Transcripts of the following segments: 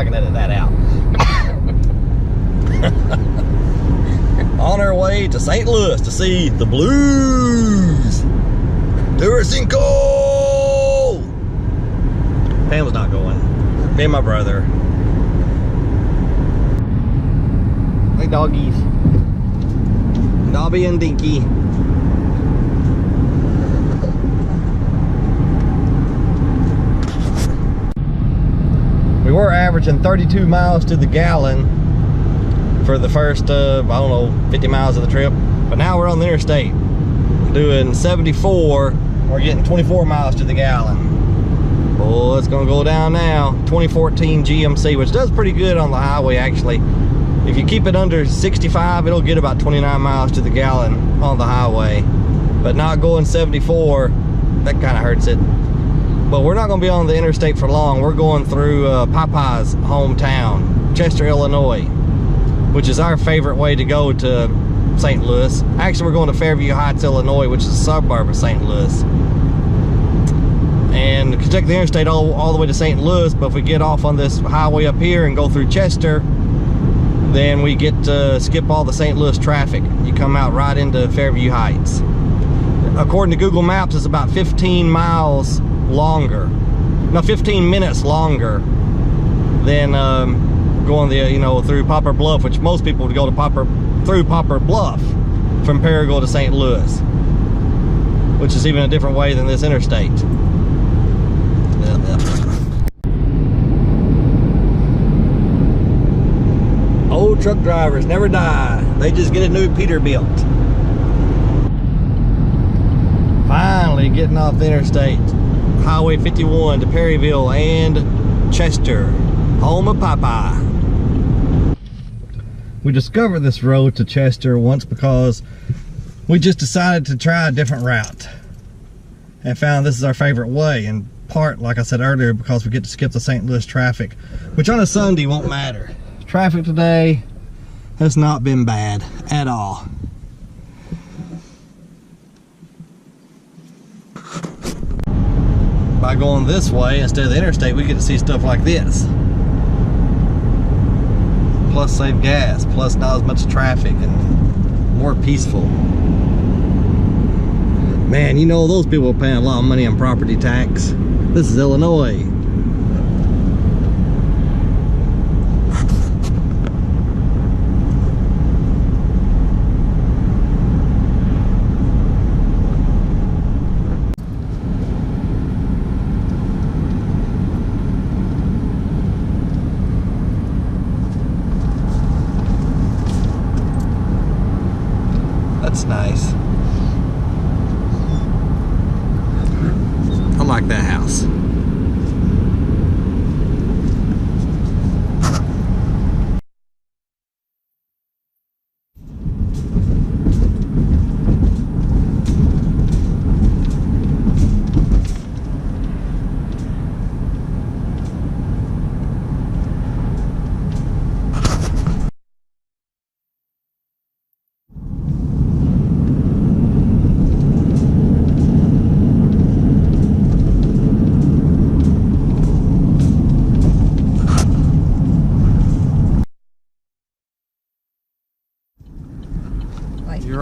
I can edit that out. On our way to St. Louis to see the Blues. Tour Cinco. Pam's not going. Me and my brother. Hey doggies. Dobby and Dinky. We were averaging 32 miles to the gallon for the first, I don't know, 50 miles of the trip. But now we're on the interstate doing 74. We're getting 24 miles to the gallon. Oh, it's gonna go down now. 2014 GMC, which does pretty good on the highway actually. If you keep it under 65, it'll get about 29 miles to the gallon on the highway. But not going 74, that kind of hurts it. But we're not gonna be on the interstate for long. We're going through Popeye's hometown, Chester, Illinois, which is our favorite way to go to St. Louis. Actually, we're going to Fairview Heights, Illinois, which is a suburb of St. Louis. And we can take the interstate all the way to St. Louis, but if we get off on this highway up here and go through Chester, then we get to skip all the St. Louis traffic. You come out right into Fairview Heights. According to Google Maps, it's about 15 miles longer. No, 15 minutes longer than going through Poplar Bluff, which most people would go to through Poplar Bluff from Paragould to St. Louis, which is even a different way than this interstate. Old truck drivers never die. They just get a new Peterbilt. Finally getting off the interstate. Highway 51 to Perryville and Chester, home of Popeye. We discovered this road to Chester once because we just decided to try a different route and found this is our favorite way, in part, like I said earlier, because we get to skip the St. Louis traffic, which on a Sunday won't matter. Traffic today has not been bad at all. By going this way instead of the interstate, we get to see stuff like this. Plus save gas, plus not as much traffic and more peaceful. Man, you know those people are paying a lot of money on property tax. This is Illinois. That's nice. I like that house.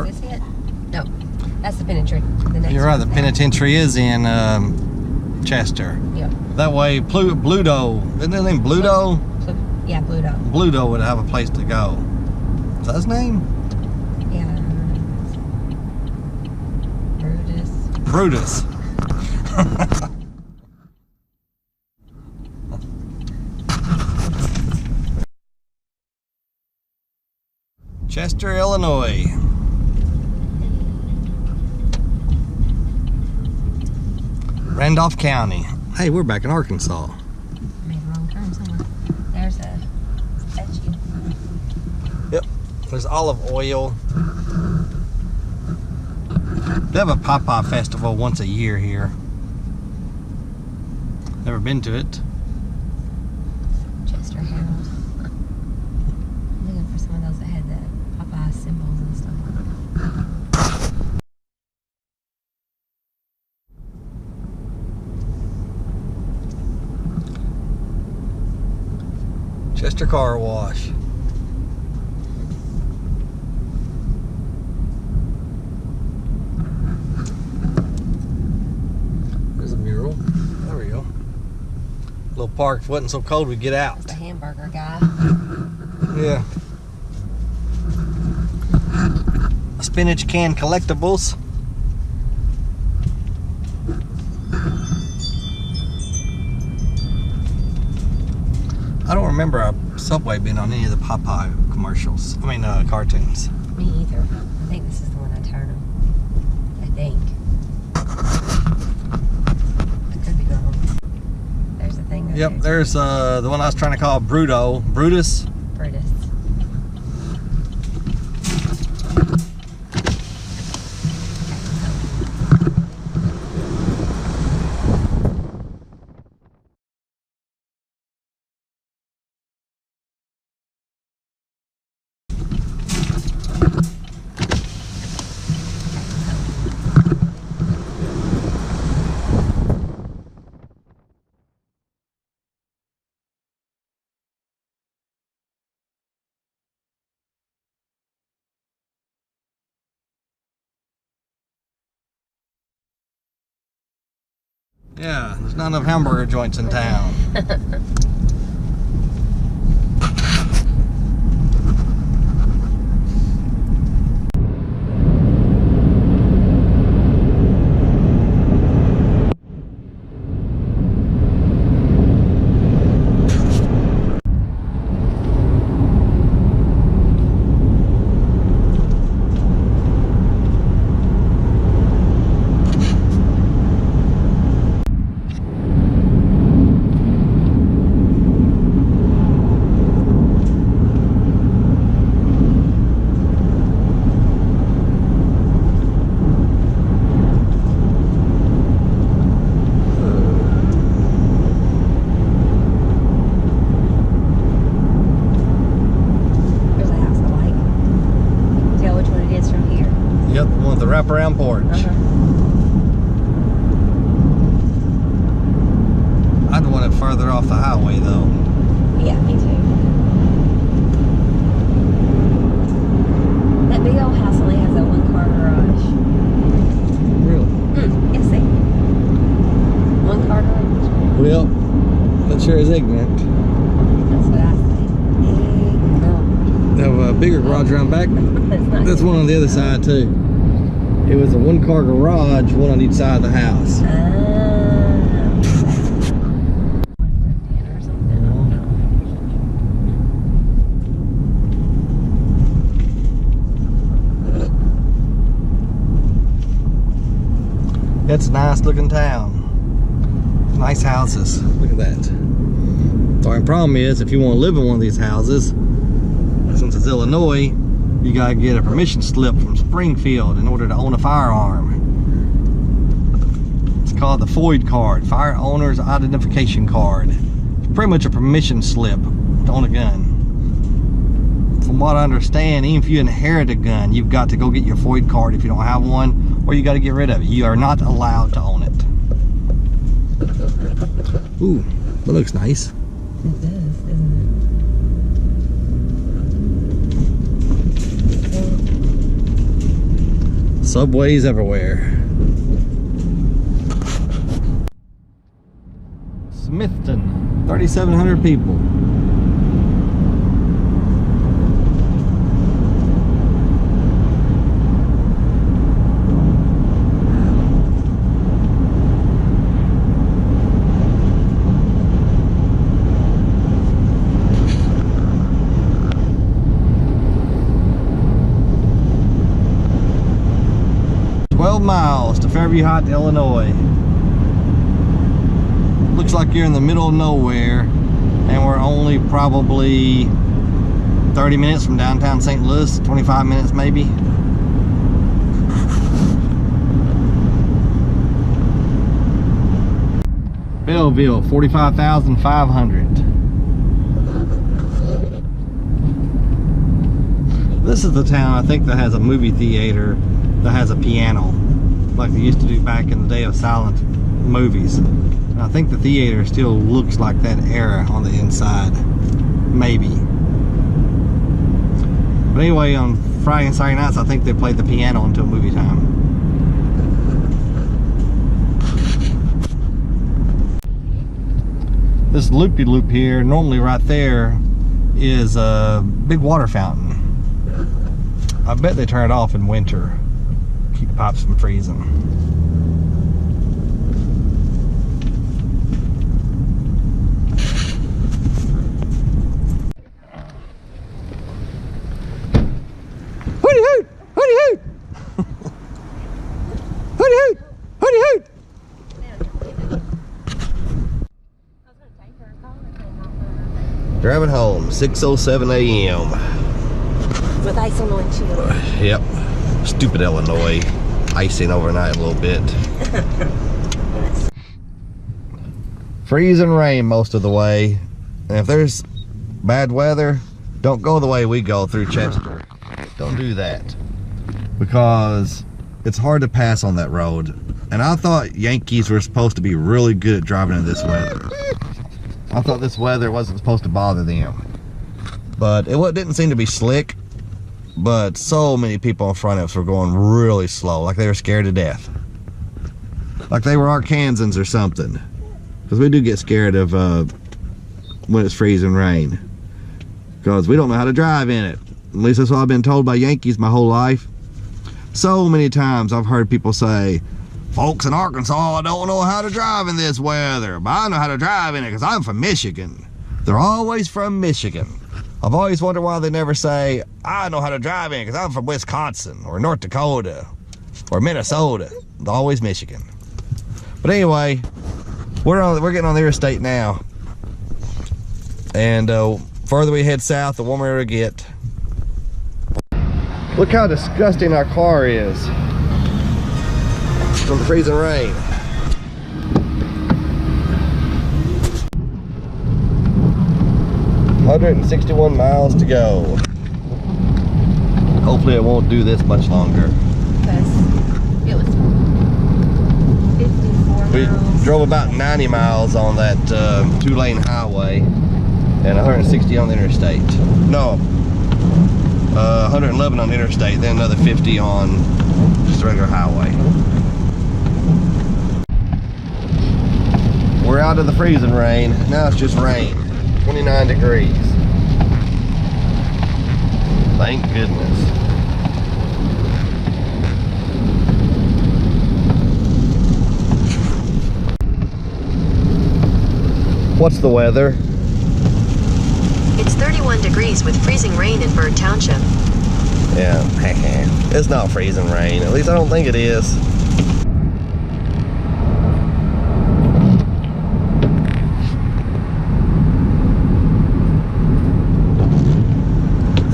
Is this it? No, that's the penitentiary. The next You're right, the one. penitentiary is in Chester. Yep. That way, Bluto, isn't his name Bluto? Yeah, Bluto. Bluto would have a place to go. Is that his name? Yeah. Brutus. Chester, Illinois. Randolph County. Hey, we're back in Arkansas. Made a wrong turn somewhere. There's a statue. Yep. There's olive oil. They have a Popeye festival once a year here. Never been to it. Chester Herald. I'm looking for some of those that had the Popeye symbols and stuff. Chester Car Wash. There's a mural. There we go. Little park. If it wasn't so cold, we'd get out. The hamburger guy. Yeah. Spinach can collectibles. I don't remember a Subway being on any of the Popeye commercials. I mean, cartoons. Me either. I think this is the one I turn them. I think. I could be wrong. There's a thing. Yep, there's the one I was trying to call Brutus. Brutus. Yeah, there's not enough hamburger joints in town. Wraparound porch. I'd want it further off the highway though. Yeah, me too. That big old house only has a one-car garage. Really? Yes, see. One-car garage. Well, that sure is ignorant. That's what I say. They have a bigger garage around back. That's one on the other side too. It was a one-car garage, one on each side of the house. It's a nice looking town. Nice houses. Look at that. The only problem is, if you want to live in one of these houses, since it's Illinois, you gotta get a permission slip from Springfield in order to own a firearm. It's called the FOID card, Fire Owner's Identification Card. It's pretty much a permission slip to own a gun. From what I understand, even if you inherit a gun, you've got to go get your FOID card if you don't have one, or you got to get rid of it. You are not allowed to own it. Ooh, that looks nice. It does, doesn't it? Subways everywhere. Smithton, 3,700 people. Miles to Fairview Heights, Illinois. Looks like you're in the middle of nowhere, and we're only probably 30 minutes from downtown St. Louis, 25 minutes maybe. Belleville, 45,500. This is the town, I think, that has a movie theater that has a piano, like they used to do back in the day of silent movies. And I think the theater still looks like that era on the inside. maybe. But anyway, on Friday and Saturday nights, I think they played the piano until movie time. This loop-de-loop here, normally right there, is a big water fountain. I bet they turn it off in winter. Keep pipes from freezing. Hooty hoot! Hooty hoot! Hooty hoot! Hooty hoot! Driving home, 6:07 a.m. With ice on the windshield. Yep. Stupid Illinois. Icing overnight a little bit. Freezing rain most of the way. And if there's bad weather, don't go the way we go through Chester. Don't do that. Because it's hard to pass on that road. And I thought Yankees were supposed to be really good at driving in this weather. I thought this weather wasn't supposed to bother them. But it didn't seem to be slick. But so many people in front of us were going really slow, like they were scared to death. Like they were Arkansans or something. Because we do get scared of when it's freezing rain. Because we don't know how to drive in it. At least that's what I've been told by Yankees my whole life. So many times I've heard people say, folks in Arkansas don't know how to drive in this weather, but I know how to drive in it because I'm from Michigan. They're always from Michigan. I've always wondered why they never say, I know how to drive in because I'm from Wisconsin or North Dakota or Minnesota. They're always Michigan. But anyway, we're getting on the interstate now. And further we head south, the warmer it'll get. Look how disgusting our car is from the freezing rain. $161 miles to go. Hopefully it won't do this much longer. Because it was 54 We miles. drove about 90 miles on that 2-lane highway and 160 on the interstate. No, 111 on the interstate, then another 50 on just a regular highway. We're out of the freezing rain. Now it's just rain. 29 degrees. Thank goodness. What's the weather? It's 31 degrees with freezing rain in Bird Township. Yeah, it's not freezing rain. At least I don't think it is.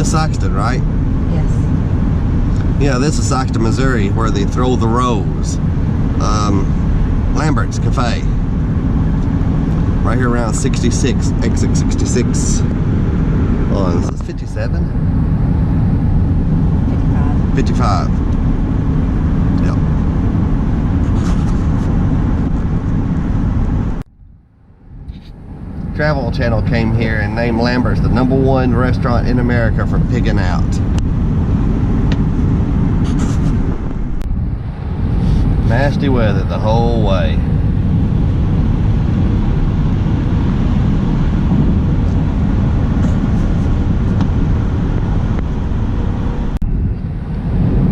Saxton, right? Yes. Yeah, this is Saxton, Missouri, where they throw the rose. Lambert's Cafe. Right here around 66, exit 66. Oh, is this 57? 55. 55. Yep. Travel Channel came here and named Lambert's the #1 restaurant in America for pigging out. Nasty weather the whole way.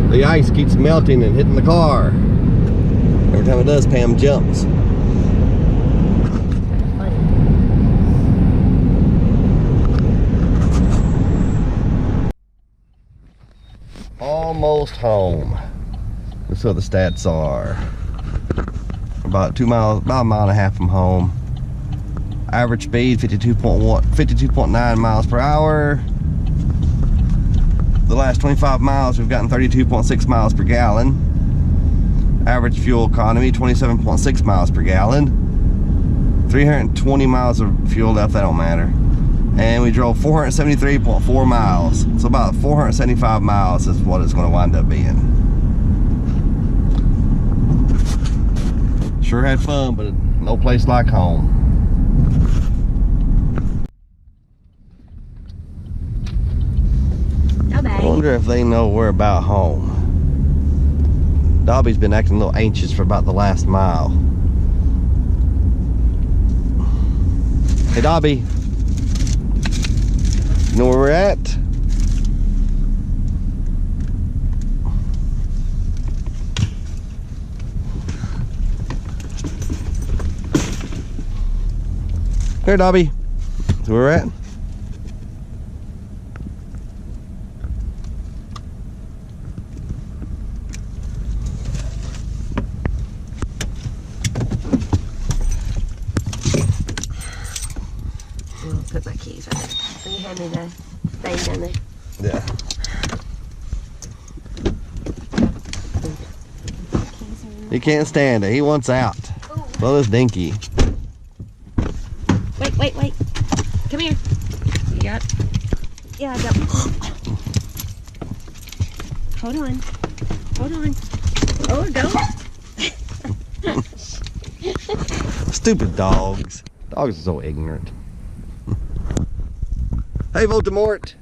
The ice keeps melting and hitting the car. Every time it does, Pam jumps. Almost home. That's what the stats are. About 2 miles, about a mile and a half from home. Average speed 52.9 miles per hour. The last 25 miles we've gotten 32.6 miles per gallon. Average fuel economy 27.6 miles per gallon. 320 miles of fuel left, that don't matter. And we drove 473.4 miles. So about 475 miles is what it's going to wind up being. Sure had fun, but no place like home. wonder if they know we're about home. Dobby's been acting a little anxious for about the last mile. Hey Dobby, you know where we're at? Here Dobby, that's where we're at. Put my keys on it. Will you hand me the thing down there? Yeah. He can't stand it. He wants out. So does Dinky. Wait. Come here. You got? Yeah, I got. Hold on. Oh, go. Stupid dogs. Dogs are so ignorant. Hey Voldemort.